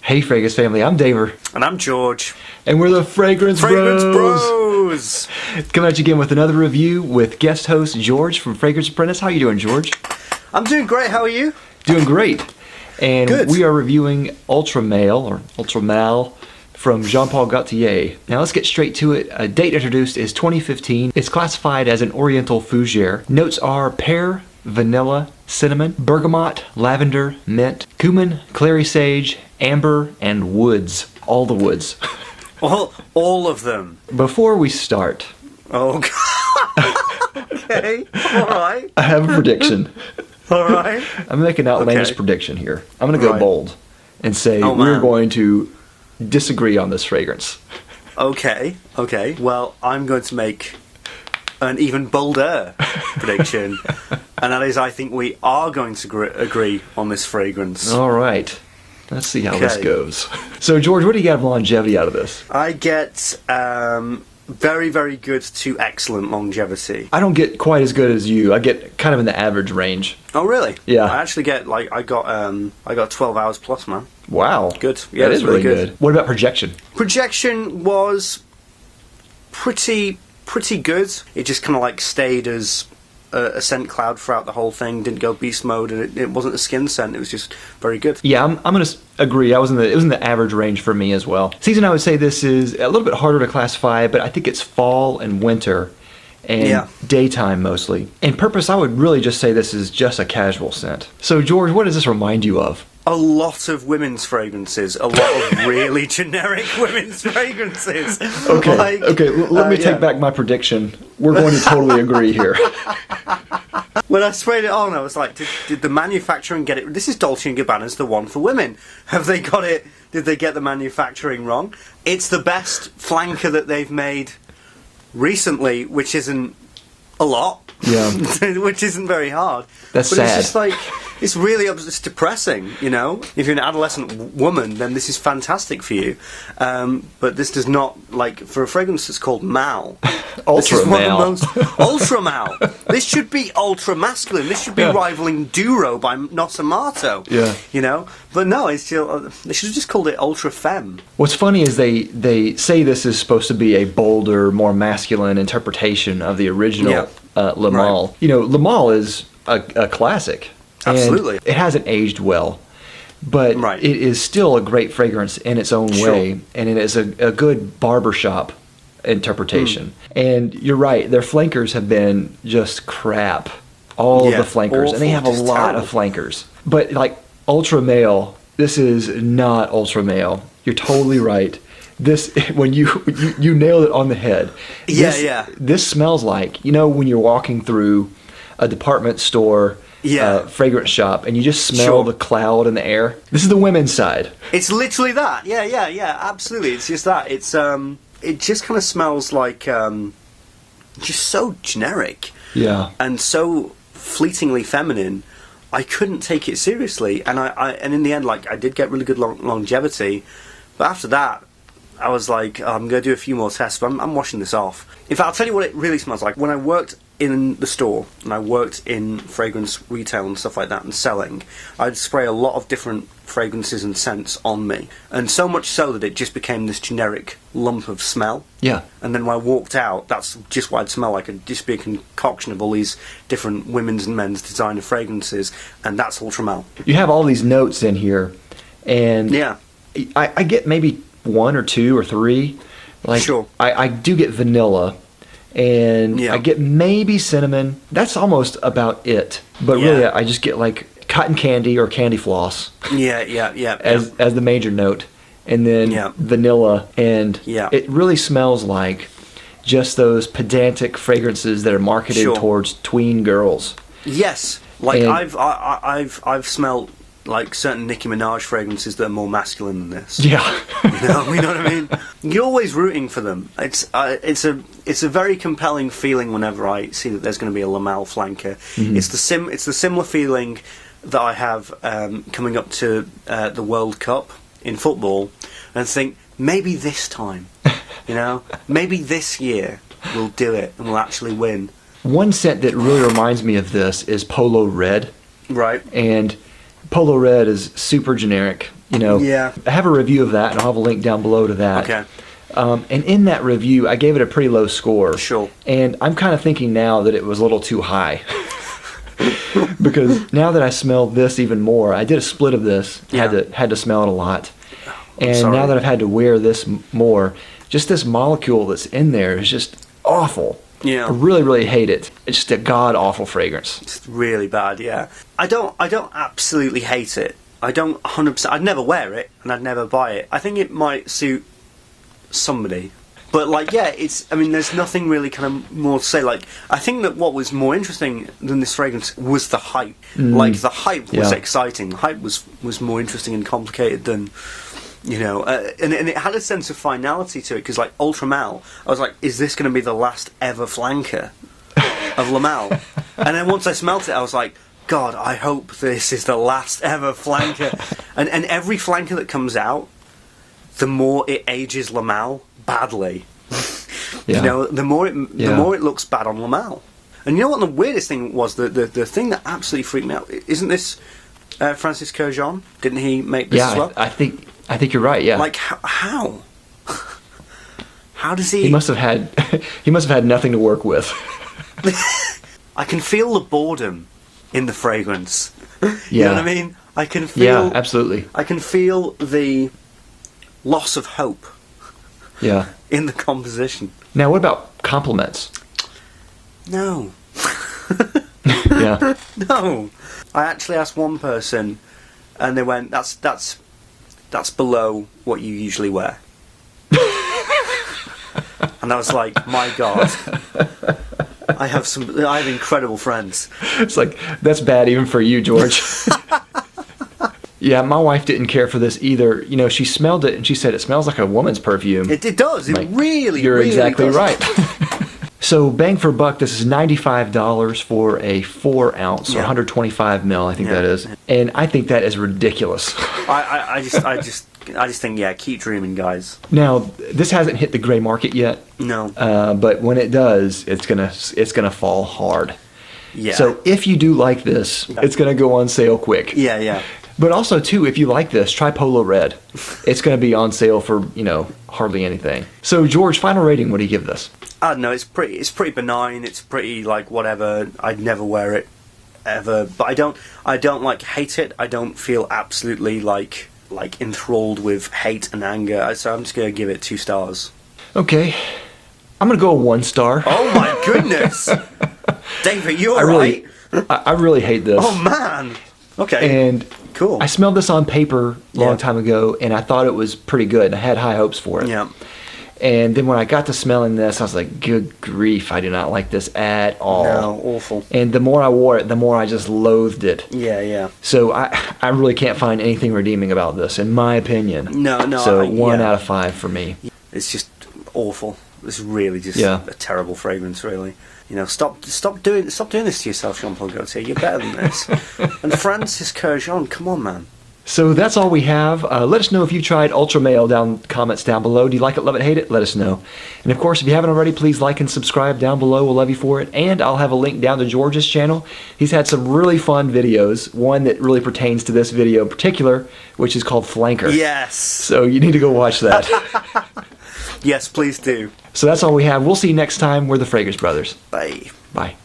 Hey, Fragrance family, I'm Damer. And I'm George. And we're the Fragrance Bros. Coming at you again with another review with guest host George from Fragrance Apprentice. How are you doing, George? I'm doing great. How are you? Doing great. And Good. We are reviewing Ultra Male, or Ultra Mal, from Jean-Paul Gaultier. Now let's get straight to it. A date introduced is 2015. It's classified as an Oriental Fougere. Notes are pear, vanilla, cinnamon, bergamot, lavender, mint, cumin, clary sage, amber, and woods. All the woods. All of them. Before we start... Oh, God. Okay. All right. I have a prediction. All right. I'm making an outlandish prediction here. I'm going to go bold and say we're going to disagree on this fragrance. Okay. Well, I'm going to make an even bolder prediction. And that is, I think we are going to agree on this fragrance. All right. Let's see how this goes. So, George, what do you get of longevity out of this? I get very, very good to excellent longevity. I don't get quite as good as you. I get kind of in the average range. Oh, really? Yeah. I actually get, I got 12 hours plus, man. Wow. Good. Yeah, that is really good. What about projection? Projection was pretty good. It just kind of like stayed as a scent cloud throughout the whole thing. Didn't go beast mode, and it wasn't a skin scent. It was just very good. Yeah, I'm going to agree. It was in the average range for me as well. Season, I would say this is a little bit harder to classify, but I think it's fall and winter and daytime mostly. In purpose, I would really just say this is just a casual scent. So, George, what does this remind you of? A lot of women's fragrances. A lot of really generic women's fragrances. Okay, let me take back my prediction. We're going to totally agree here. When I sprayed it on, I was like, did the manufacturing get it? This is Dolce & Gabbana's the one for women. Have they got it? Did they get the manufacturing wrong? It's the best flanker that they've made recently, which isn't a lot. Yeah. Which isn't very hard. That's but sad. It's just like, it's really it's depressing, you know? If you're an adolescent woman, then this is fantastic for you. But this does not, like, for a fragrance that's called Mal. Ultra Mal. Ultra Mal. This should be ultra masculine. This should be rivaling Duro by Nosamato. Yeah. You know? But no, it's still, they should have just called it Ultra Femme. What's funny is they say this is supposed to be a bolder, more masculine interpretation of the original Le Mal. Right. You know, Le Mal is a classic. Absolutely. And it hasn't aged well, but it is still a great fragrance in its own way, and it is a good barbershop interpretation. And you're right, their flankers have been just crap. All of the flankers, and they have a lot of flankers. But like Ultra Male, this is not Ultra Male. You're totally right. This, when you nailed it on the head. This smells like, you know, when you're walking through a department store fragrance shop and you just smell the cloud in the air. This is the women's side. It's literally that. Yeah, absolutely. It's just that. It's it just kind of smells like just so generic. Yeah. And so fleetingly feminine. I couldn't take it seriously, and and in the end, like, I did get really good longevity, but after that, I was like, I'm going to do a few more tests, but I'm washing this off. In fact, I'll tell you what it really smells like. When I worked in the store, and I worked in fragrance retail and stuff like that, and selling, I'd spray a lot of different fragrances and scents on me. And so much so that it just became this generic lump of smell. Yeah. And then when I walked out, that's just what I'd smell like. It'd just be a concoction of all these different women's and men's designer fragrances, and that's Ultra Mal. You have all these notes in here, and I get maybe 1 or 2 or 3. Like, I do get vanilla, and I get maybe cinnamon. That's almost about it. But really, I just get like cotton candy or candy floss. As the major note, and then vanilla, and it really smells like just those pedantic fragrances that are marketed towards tween girls. Yes, like I've smelled like certain Nicki Minaj fragrances that are more masculine than this. Yeah. You know what I mean? You're always rooting for them. It's a very compelling feeling whenever I see that there's going to be a Le Mal flanker. Mm-hmm. It's the similar feeling that I have coming up to the World Cup in football, and think maybe this time, you know, maybe this year we'll do it and we'll actually win. One scent that really reminds me of this is Polo Red. Right. And Polo Red is super generic. Yeah. I have a review of that, and I'll have a link down below to that. Okay. And in that review, I gave it a pretty low score. Sure. And I'm kind of thinking now that it was a little too high. Because now that I smell this even more, I did a split of this, had to smell it a lot. And now that I've had to wear this more, just this molecule that's in there is just awful. Yeah. I really, really hate it. It's just a god-awful fragrance. It's really bad, yeah. I don't absolutely hate it. I don't 100%. I'd never wear it, and I'd never buy it. I think it might suit somebody. But, like, yeah, there's nothing really kind of more to say. Like, I think that what was more interesting than this fragrance was the hype. Like, the hype was exciting. The hype was more interesting and complicated than, and it had a sense of finality to it, because, like, Ultra Mal, I was like, is this going to be the last ever flanker of La Mal? And then once I smelt it, I was like, God, I hope this is the last ever flanker. And every flanker that comes out, the more it ages La Mal badly. The more it looks bad on La Mal. And you know what the weirdest thing was? The thing that absolutely freaked me out, isn't this Francis Colognes? Didn't he make this as well? I think you're right, yeah. Like, how? How does he... He must have had nothing to work with. I can feel the boredom in the fragrance. You Yeah. know what I mean? I can feel... Yeah, absolutely. I can feel the loss of hope Yeah. in the composition. Now, what about compliments? No. Yeah. No. I actually asked one person, and they went, that's below what you usually wear. And I was like, my God. I have incredible friends. It's like, that's bad even for you, George. Yeah, my wife didn't care for this either. She smelled it and she said it smells like a woman's perfume. It does. It really, you're really exactly does. right. So bang for buck, this is $95 for a 4 ounce or 125 mil, I think that is. And I think that is ridiculous. I just think, keep dreaming, guys. Now, this hasn't hit the gray market yet. No. But when it does, it's gonna fall hard. Yeah. So if you do like this, it's gonna go on sale quick. Yeah. But also, too, if you like this, try Polo Red. It's going to be on sale for, hardly anything. So, George, final rating, what do you give this? I don't know, it's pretty benign, it's pretty, like, whatever. I'd never wear it, ever. But I don't like, hate it. I don't feel absolutely, like enthralled with hate and anger. So I'm just going to give it 2 stars. Okay. I'm going to go 1 star. Oh, my goodness! David, you're right. I really hate this. Oh, man! Okay. And... Cool. I smelled this on paper a long time ago, and I thought it was pretty good. I had high hopes for it. Yeah. And then when I got to smelling this, I was like, good grief, I do not like this at all. No, awful. And the more I wore it, the more I just loathed it. Yeah. So I really can't find anything redeeming about this, in my opinion. No. So 1 out of 5 for me. It's just awful. It's really just a terrible fragrance, really. Stop doing this to yourself, Jean-Paul Gaultier. You're better than this. And Francis Colognes, come on, man. So that's all we have. Let us know if you tried Ultra Male comments down below. Do you like it, love it, hate it? Let us know. And of course, if you haven't already, please like and subscribe down below. We'll love you for it. And I'll have a link down to George's channel. He's had some really fun videos. One that really pertains to this video in particular, which is called Flanker. Yes. So you need to go watch that. Yes, please do. So that's all we have. We'll see you next time. We're the Fragrance Brothers. Bye. Bye.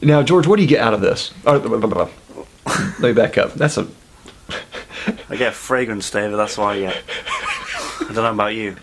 Now, George, what do you get out of this? Let me back up. I get fragrance, David. That's what I get. I don't know about you.